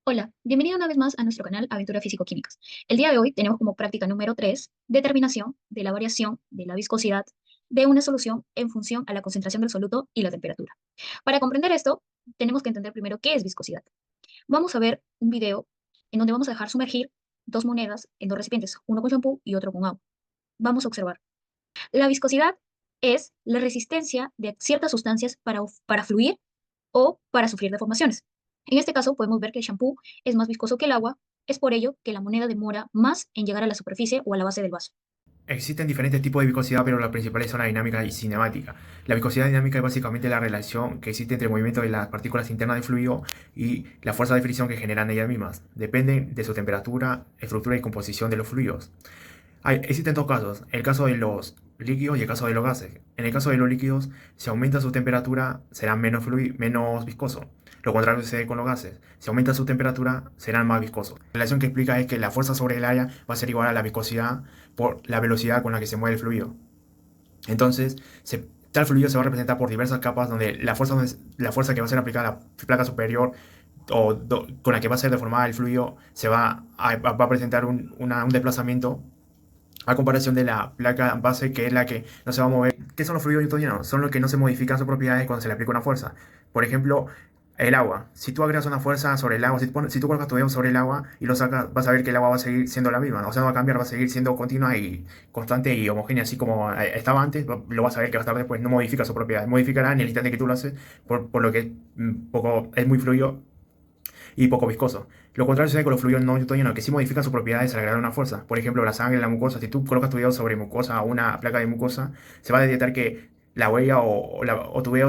Hola, bienvenido una vez más a nuestro canal Aventuras Físico-Químicas. El día de hoy tenemos como práctica número 3 determinación de la variación de la viscosidad de una solución en función a la concentración del soluto y la temperatura. Para comprender esto, tenemos que entender primero qué es viscosidad. Vamos a ver un video en donde vamos a dejar sumergir dos monedas en dos recipientes, uno con champú y otro con agua. Vamos a observar. La viscosidad es la resistencia de ciertas sustancias para fluir o para sufrir deformaciones. En este caso, podemos ver que el shampoo es más viscoso que el agua, es por ello que la moneda demora más en llegar a la superficie o a la base del vaso. Existen diferentes tipos de viscosidad, pero las principales son la dinámica y cinemática. La viscosidad dinámica es básicamente la relación que existe entre el movimiento de las partículas internas del fluido y la fuerza de fricción que generan ellas mismas. Dependen de su temperatura, estructura y composición de los fluidos. Existen dos casos, el caso de los líquidos y el caso de los gases. En el caso de los líquidos, si aumenta su temperatura, serán menos viscosos. Lo contrario sucede con los gases. Si aumenta su temperatura, serán más viscosos. La relación que explica es que la fuerza sobre el área va a ser igual a la viscosidad por la velocidad con la que se mueve el fluido. Entonces, tal fluido se va a representar por diversas capas donde la fuerza que va a ser aplicada a la placa superior con la que va a ser deformada el fluido va a presentar un desplazamiento a comparación de la placa base, que es la que no se va a mover. ¿Qué son los fluidos newtonianos? Son los que no se modifican sus propiedades cuando se le aplica una fuerza. Por ejemplo, el agua. Si tú agregas una fuerza sobre el agua, si tú colocas tu dedo sobre el agua y lo sacas, vas a ver que el agua va a seguir siendo la misma. O sea, no va a cambiar, va a seguir siendo continua y constante y homogénea, así como estaba antes. Lo vas a ver que va a estar después. No modifica su propiedad. Modificará en el instante que tú lo haces, por lo que es muy fluido y poco viscoso. Lo contrario sucede con los fluidos no newtonianos, que sí modifican sus propiedades al agregar una fuerza. Por ejemplo, la sangre, la mucosa. Si tú colocas tu dedo sobre mucosa o una placa de mucosa, se va a detectar que la huella o tu dedo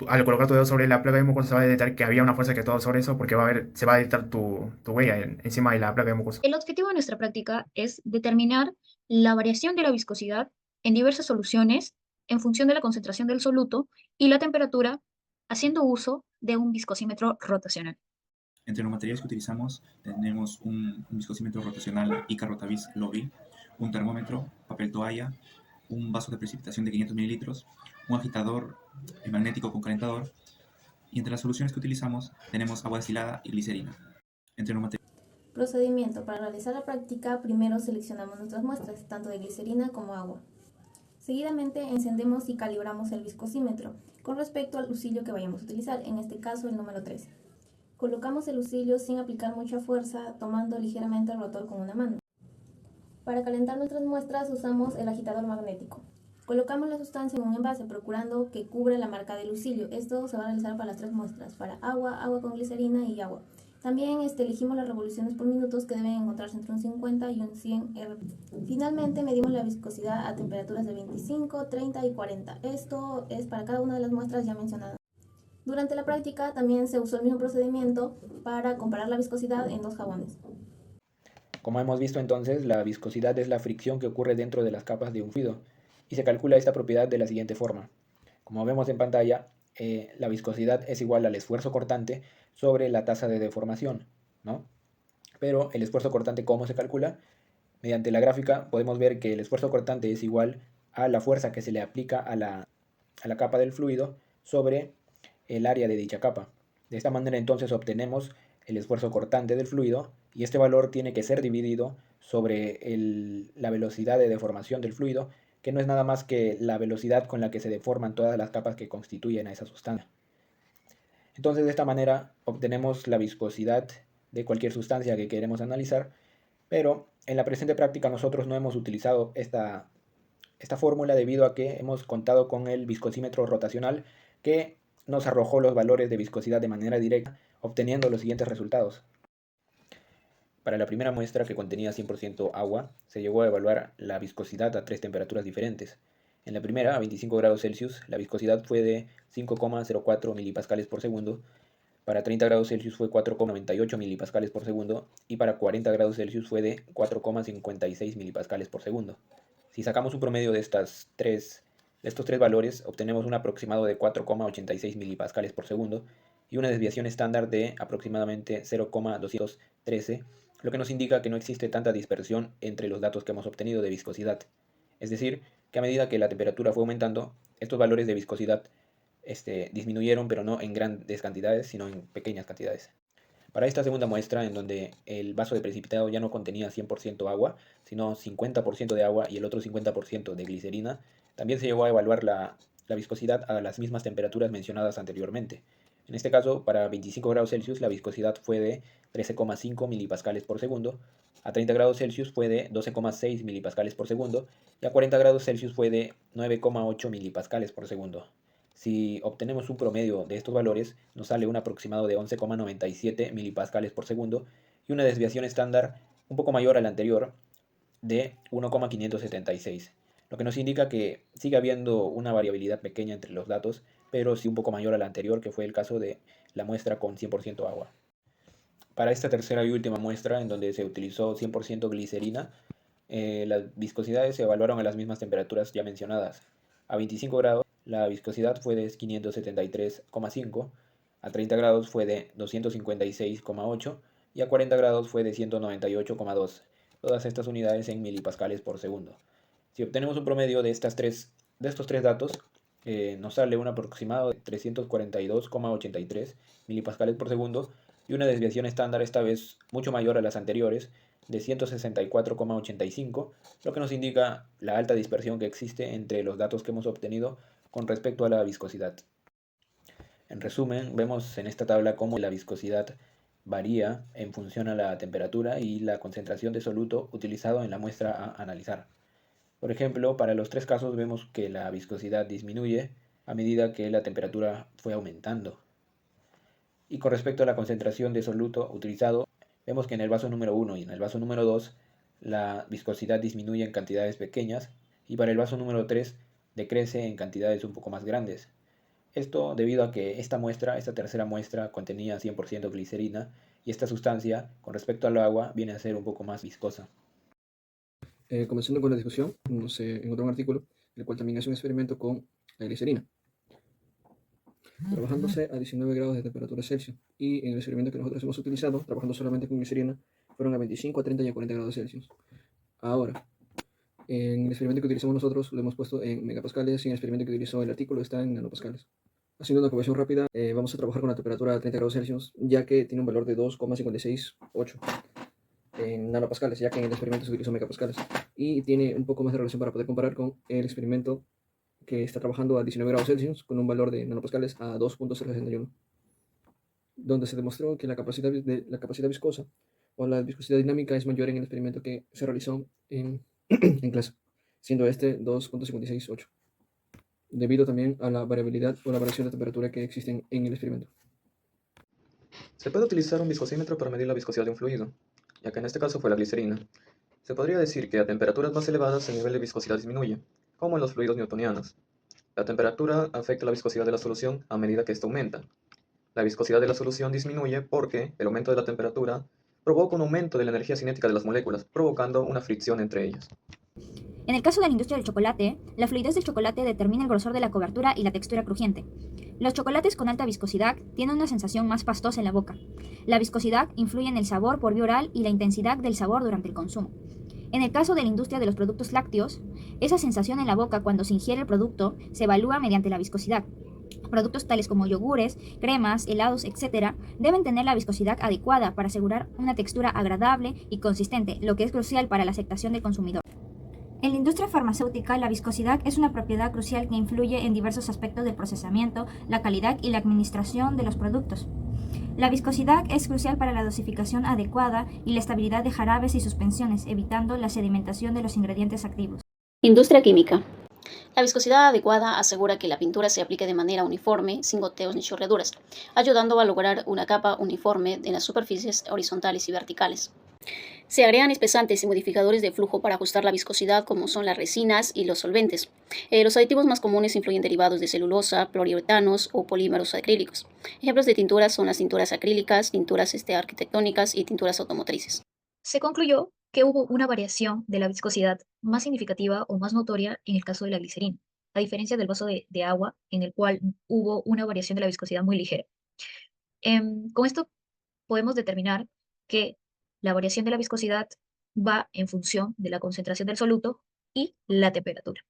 al colocar tu dedo sobre la placa de mucosa se va a detectar que había una fuerza que actuaba sobre eso porque se va a detectar tu huella encima de la placa de mucosa. El objetivo de nuestra práctica es determinar la variación de la viscosidad en diversas soluciones en función de la concentración del soluto y la temperatura, haciendo uso de un viscosímetro rotacional. Entre los materiales que utilizamos tenemos un viscosímetro rotacional ICA Rotavis Lobby, un termómetro, papel toalla, un vaso de precipitación de 500 mililitros, un agitador magnético con calentador, y entre las soluciones que utilizamos tenemos agua destilada y glicerina. Entre los materiales Procedimiento. Para realizar la práctica, primero seleccionamos nuestras muestras, tanto de glicerina como agua. Seguidamente encendemos y calibramos el viscosímetro con respecto al usillo que vayamos a utilizar, en este caso el número 13. Colocamos el usillo sin aplicar mucha fuerza, tomando ligeramente el rotor con una mano. Para calentar nuestras muestras usamos el agitador magnético. Colocamos la sustancia en un envase procurando que cubra la marca del usillo. Esto se va a realizar para las tres muestras, para agua, agua con glicerina y agua. También elegimos las revoluciones por minutos que deben encontrarse entre un 50 y un 100 RPM. Finalmente medimos la viscosidad a temperaturas de 25, 30 y 40. Esto es para cada una de las muestras ya mencionadas. Durante la práctica también se usó el mismo procedimiento para comparar la viscosidad en dos jabones. Como hemos visto entonces, la viscosidad es la fricción que ocurre dentro de las capas de un fluido y se calcula esta propiedad de la siguiente forma. Como vemos en pantalla, la viscosidad es igual al esfuerzo cortante sobre la tasa de deformación, ¿no? Pero el esfuerzo cortante, ¿cómo se calcula? Mediante la gráfica podemos ver que el esfuerzo cortante es igual a la fuerza que se le aplica a la capa del fluido sobre el área de dicha capa. De esta manera entonces obtenemos el esfuerzo cortante del fluido y este valor tiene que ser dividido sobre la velocidad de deformación del fluido, que no es nada más que la velocidad con la que se deforman todas las capas que constituyen a esa sustancia. Entonces de esta manera obtenemos la viscosidad de cualquier sustancia que queremos analizar, pero en la presente práctica nosotros no hemos utilizado esta fórmula debido a que hemos contado con el viscosímetro rotacional que nos arrojó los valores de viscosidad de manera directa, obteniendo los siguientes resultados. Para la primera muestra, que contenía 100% agua, se llegó a evaluar la viscosidad a tres temperaturas diferentes. En la primera, a 25 grados Celsius, la viscosidad fue de 5,04 milipascales por segundo, para 30 grados Celsius fue 4,98 milipascales por segundo y para 40 grados Celsius fue de 4,56 milipascales por segundo. Si sacamos un promedio de estos tres valores, obtenemos un aproximado de 4,86 milipascales por segundo y una desviación estándar de aproximadamente 0,213, lo que nos indica que no existe tanta dispersión entre los datos que hemos obtenido de viscosidad. Es decir, que a medida que la temperatura fue aumentando, estos valores de viscosidad disminuyeron, pero no en grandes cantidades, sino en pequeñas cantidades. Para esta segunda muestra, en donde el vaso de precipitado ya no contenía 100% agua, sino 50% de agua y el otro 50% de glicerina, también se llegó a evaluar la viscosidad a las mismas temperaturas mencionadas anteriormente. En este caso, para 25 grados Celsius la viscosidad fue de 13,5 milipascales por segundo, a 30 grados Celsius fue de 12,6 milipascales por segundo y a 40 grados Celsius fue de 9,8 milipascales por segundo. Si obtenemos un promedio de estos valores, nos sale un aproximado de 11,97 milipascales por segundo y una desviación estándar un poco mayor a la anterior de 1,576, lo que nos indica que sigue habiendo una variabilidad pequeña entre los datos, pero sí un poco mayor a la anterior, que fue el caso de la muestra con 100% agua. Para esta tercera y última muestra, en donde se utilizó 100% glicerina, las viscosidades se evaluaron a las mismas temperaturas ya mencionadas. A 25 grados la viscosidad fue de 573,5, a 30 grados fue de 256,8 y a 40 grados fue de 198,2. Todas estas unidades en milipascales por segundo. Si obtenemos un promedio de estos tres datos, nos sale un aproximado de 342,83 milipascales por segundo y una desviación estándar esta vez mucho mayor a las anteriores de 164,85, lo que nos indica la alta dispersión que existe entre los datos que hemos obtenido con respecto a la viscosidad. En resumen, vemos en esta tabla cómo la viscosidad varía en función a la temperatura y la concentración de soluto utilizado en la muestra a analizar. Por ejemplo, para los tres casos vemos que la viscosidad disminuye a medida que la temperatura fue aumentando. Y con respecto a la concentración de soluto utilizado, vemos que en el vaso número 1 y en el vaso número 2 la viscosidad disminuye en cantidades pequeñas y para el vaso número 3 decrece en cantidades un poco más grandes. Esto debido a que esta tercera muestra, contenía 100% glicerina y esta sustancia, con respecto al agua, viene a ser un poco más viscosa. Comenzando con la discusión, se encontró un artículo, el cual también hace un experimento con la glicerina, trabajándose a 19 grados de temperatura Celsius. Y en el experimento que nosotros hemos utilizado, trabajando solamente con glicerina, fueron a 25, a 30 y a 40 grados Celsius. Ahora, en el experimento que utilizamos nosotros lo hemos puesto en megapascales y en el experimento que utilizó el artículo está en nanopascales. Haciendo una conversión rápida, vamos a trabajar con la temperatura a 30 grados Celsius, ya que tiene un valor de 2,568 en nanopascales, ya que en el experimento se utilizó megapascales. Y tiene un poco más de relación para poder comparar con el experimento que está trabajando a 19 grados Celsius con un valor de nanopascales a 2,061, donde se demostró que la capacidad viscosa o la viscosidad dinámica es mayor en el experimento que se realizó en clase, siendo este 2,568, debido también a la variabilidad o la variación de temperatura que existen en el experimento. Se puede utilizar un viscosímetro para medir la viscosidad de un fluido, ya que en este caso fue la glicerina. Se podría decir que a temperaturas más elevadas el nivel de viscosidad disminuye, como en los fluidos newtonianos. La temperatura afecta la viscosidad de la solución a medida que ésta aumenta. La viscosidad de la solución disminuye porque el aumento de la temperatura provoca un aumento de la energía cinética de las moléculas, provocando una fricción entre ellas. En el caso de la industria del chocolate, la fluidez del chocolate determina el grosor de la cobertura y la textura crujiente. Los chocolates con alta viscosidad tienen una sensación más pastosa en la boca. La viscosidad influye en el sabor por vía oral y la intensidad del sabor durante el consumo. En el caso de la industria de los productos lácteos, esa sensación en la boca cuando se ingiere el producto se evalúa mediante la viscosidad. Productos tales como yogures, cremas, helados, etc. deben tener la viscosidad adecuada para asegurar una textura agradable y consistente, lo que es crucial para la aceptación del consumidor. En la industria farmacéutica, la viscosidad es una propiedad crucial que influye en diversos aspectos del procesamiento, la calidad y la administración de los productos. La viscosidad es crucial para la dosificación adecuada y la estabilidad de jarabes y suspensiones, evitando la sedimentación de los ingredientes activos. Industria química. La viscosidad adecuada asegura que la pintura se aplique de manera uniforme, sin goteos ni chorreaduras, ayudando a lograr una capa uniforme en las superficies horizontales y verticales. Se agregan espesantes y modificadores de flujo para ajustar la viscosidad, como son las resinas y los solventes. Los aditivos más comunes incluyen derivados de celulosa, poliuretanos o polímeros acrílicos. Ejemplos de tinturas son las tinturas acrílicas, tinturas arquitectónicas y tinturas automotrices. Se concluyó que hubo una variación de la viscosidad más significativa o más notoria en el caso de la glicerina, a diferencia del vaso de agua, en el cual hubo una variación de la viscosidad muy ligera. Con esto podemos determinar que la variación de la viscosidad va en función de la concentración del soluto y la temperatura.